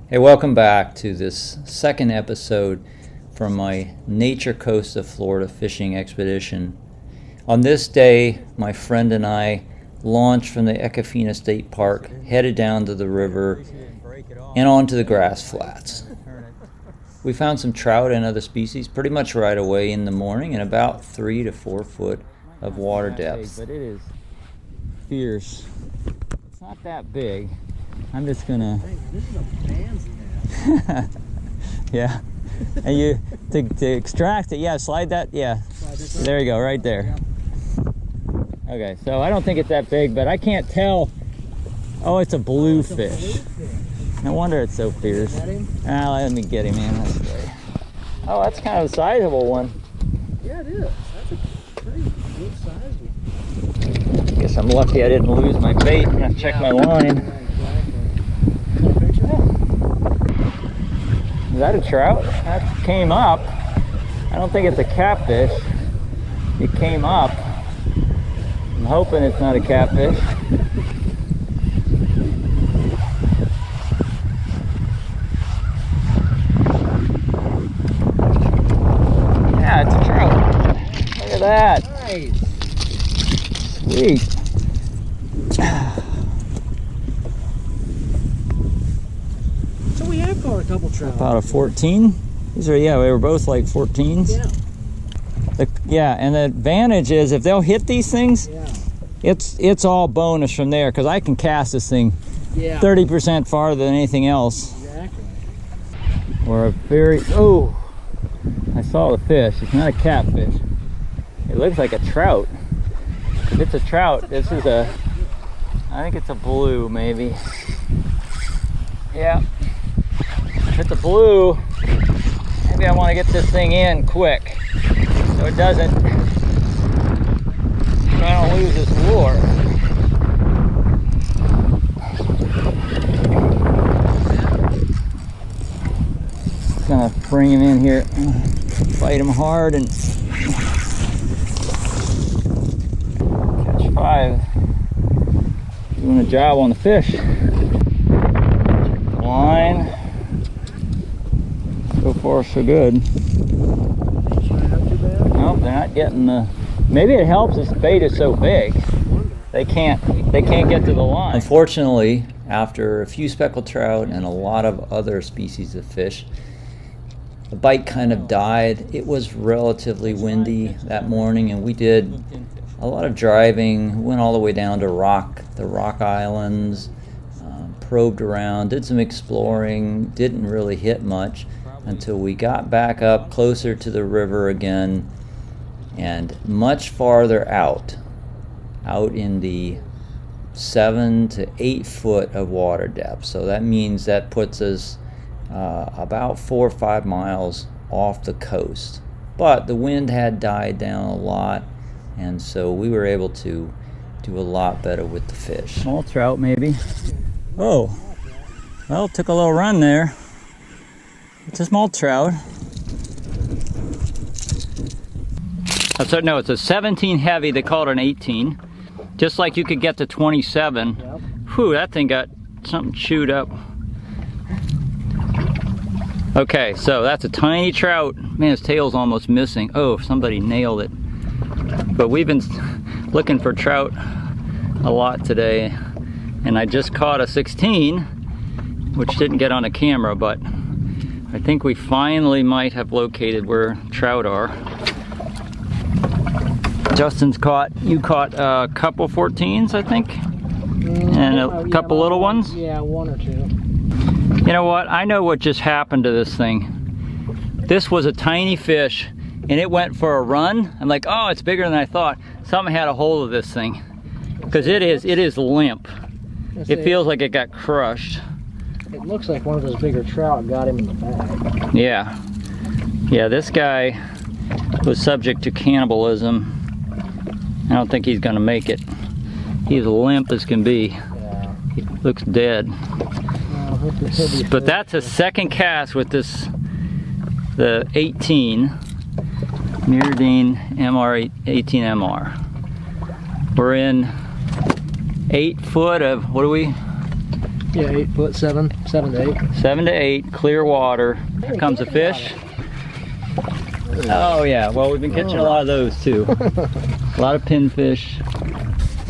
Hey, welcome back to this second episode from my Nature Coast of Florida fishing expedition. On this day, my friend and I launched from the Econfina State Park, headed down to the river and onto the grass flats. We found some trout and other species pretty much right away in the morning and about 3 to 4 foot of water depth. But it is fierce. It's not that big. I'm just gonna. This is a man's net. Yeah. And you to extract it, yeah, slide that, yeah. There you go, right there. Okay, so I don't think it's that big, but I can't tell. Oh, it's a bluefish. No wonder it's so fierce. Let me get him in. That's great. Oh, that's kind of a sizable one. Yeah, it is. That's a pretty good size one. Guess I'm lucky I didn't lose my bait. I'm gonna check my line. Is that a trout? That came up. I don't think it's a catfish. It came up. I'm hoping it's not a catfish. Yeah, it's a trout. Look at that. Nice. Sweet. So we have caught a couple trout. About a 14. These are, yeah, we were both like 14s. Yeah. Yeah, and the advantage is if they'll hit these things, Yeah. it's all bonus from there because I can cast this thing Yeah. 30% farther than anything else. Exactly. Or a very, oh, I saw the fish. It's not a catfish. It looks like a trout. If it's a trout, this is a, I think it's a blue maybe. Yeah. If it's a blue, maybe I want to get this thing in quick so it doesn't, so I don't lose this lure. Gonna bring him in here, fight him hard and catch 5. Doing a job on the fish. Line. So far so good. Nope, they're not getting the, maybe it helps this bait is so big. They can't get to the line. Unfortunately, after a few speckled trout and a lot of other species of fish, the bite kind of died. It was relatively windy that morning, and we did a lot of driving. Went all the way down to the Rock Islands, probed around, did some exploring, didn't really hit much until we got back up closer to the river again and much farther out in the 7 to 8 foot of water depth. So that means that puts us about 4 or 5 miles off the coast. But the wind had died down a lot, and so we were able to do a lot better with the fish. Small trout maybe. Oh, well, took a little run there. It's a small trout. No, it's a 17 heavy. They call it an 18. Just like you could get to 27. Yep. Whew, that thing got something chewed up. Okay, so that's a tiny trout. Man, his tail's almost missing. Oh, somebody nailed it. But we've been looking for trout a lot today. And I just caught a 16, which didn't get on a camera, but I think we finally might have located where trout are. Justin's you caught a couple 14s, I think, and a couple little ones? Yeah, 1 or 2. You know what? I know what just happened to this thing. This was a tiny fish, and it went for a run. I'm like, oh, it's bigger than I thought. Something had a hold of this thing, because it is limp. It feels like it got crushed. It looks like one of those bigger trout got him in the bag. Yeah. Yeah, this guy was subject to cannibalism. I don't think he's gonna make it. He's limp as can be. Yeah. He looks dead. Well, but that's a second cast with this, the 18 Mirrodine MR18MR. We're in 8 foot of, what are we? Yeah, 8 foot, 7 to 8. 7 to 8, clear water. Here comes a fish. Oh yeah, well we've been catching a lot of those too. A lot of pinfish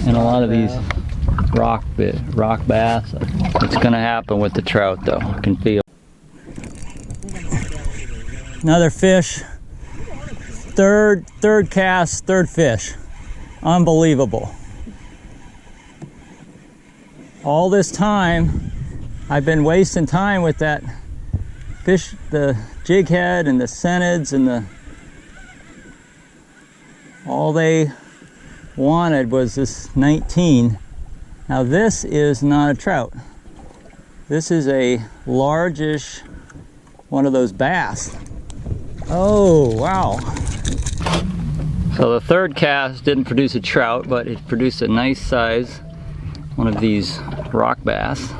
and a lot of these rock bass. It's gonna happen with the trout though, I can feel. Another fish. Third cast, third fish. Unbelievable. All this time, I've been wasting time with that fish, the jig head and the centids and all they wanted was this 19. Now this is not a trout. This is a largish, one of those bass. Oh, wow. So the third cast didn't produce a trout, but it produced a nice size, one of these rock bass.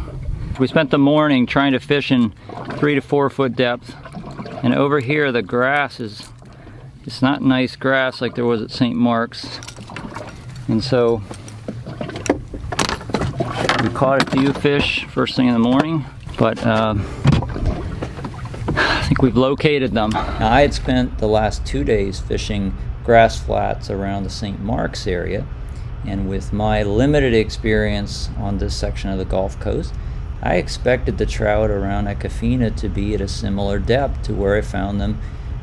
We spent the morning trying to fish in 3 to 4 foot depth. And over here the grass it's not nice grass like there was at St. Mark's. And so we caught a few fish first thing in the morning, but I think we've located them. Now, I had spent the last 2 days fishing grass flats around the St. Mark's area, and with my limited experience on this section of the Gulf Coast, I expected the trout around Econfina to be at a similar depth to where I found them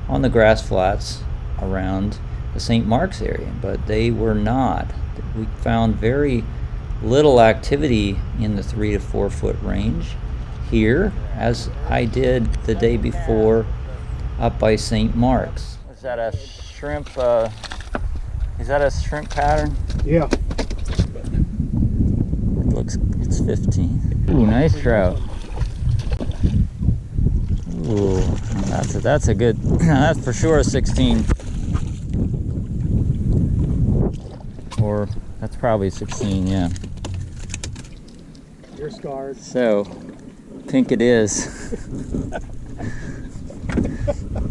on the grass flats around the St. Mark's area, but they were not. We found very little activity in the 3 to 4 foot range here, as I did the day before up by St. Mark's. Is that a shrimp? Is that a shrimp pattern? Yeah. It looks, it's 15. Ooh, nice trout. Ooh, that's a good, that's for sure a 16. Or that's probably 16, yeah. You're scarred. So, pink it is.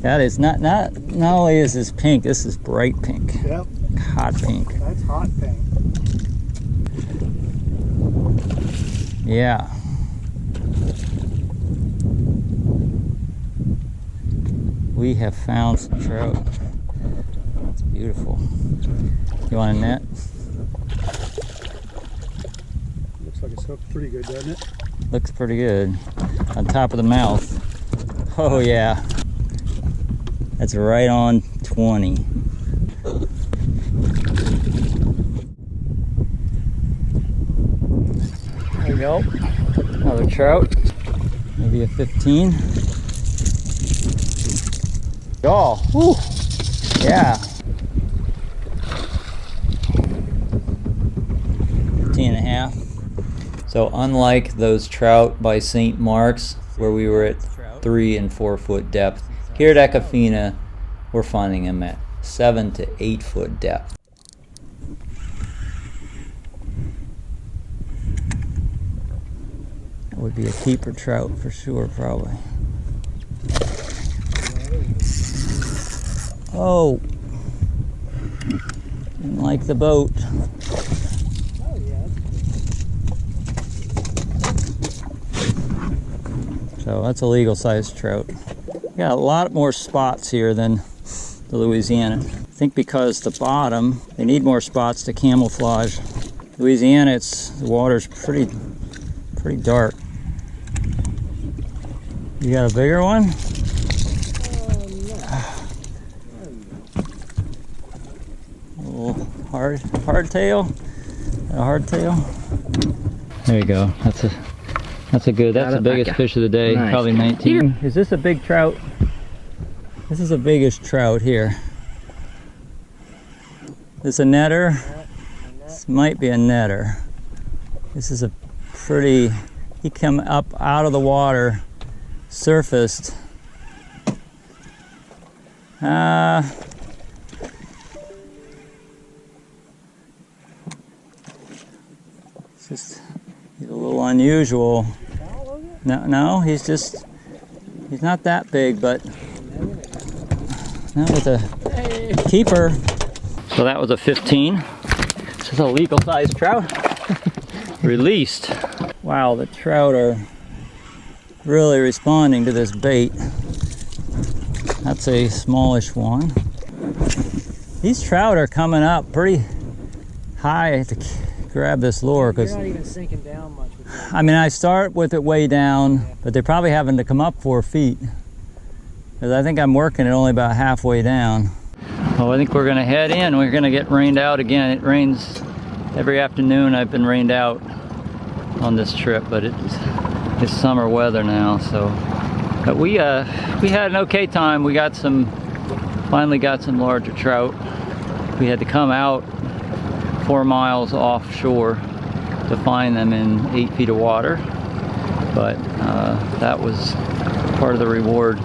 That is not only is this pink, this is bright pink. Yep. Hot pink. That's hot pink. Yeah. We have found some trout. It's beautiful. You want a net? Looks like it's hooked pretty good, doesn't it? Looks pretty good. On top of the mouth. Oh yeah. That's right on 20. There you go. Another trout. Maybe a 15. Oh, whew. Yeah. 15 and a half. So unlike those trout by St. Mark's, where we were at 3 and 4 foot depth, here at Econfina, we're finding them at 7 to 8 foot depth. That would be a keeper trout for sure, probably. Oh, didn't like the boat. Oh, yeah. So that's a legal sized trout. Got a lot more spots here than the Louisiana. I think because the bottom, they need more spots to camouflage. Louisiana, the water's pretty dark. You got a bigger one? A little hardtail. A hardtail. There you go. That's a good. That's the biggest fish of the day. Nice. Probably 19. Is this a big trout? This is the biggest trout here. This a netter? This might be a netter. This is a pretty. He came up out of the water, surfaced. It's just, he's a little unusual. No, he's not that big, but not with a keeper. So that was a 15. This is a legal sized trout. Released. Wow, the trout are really responding to this bait. That's a smallish one. These trout are coming up pretty high to grab this lure, You're because not even sinking down much with that. I mean, I start with it way down, but they're probably having to come up 4 feet, because I think I'm working it only about halfway down. Oh, I think we're gonna head in. We're gonna get rained out again. It rains every afternoon. I've been rained out on this trip, but it's summer weather now. So, but we had an okay time. We finally got some larger trout. We had to come out 4 miles offshore to find them in 8 feet of water, but that was part of the reward.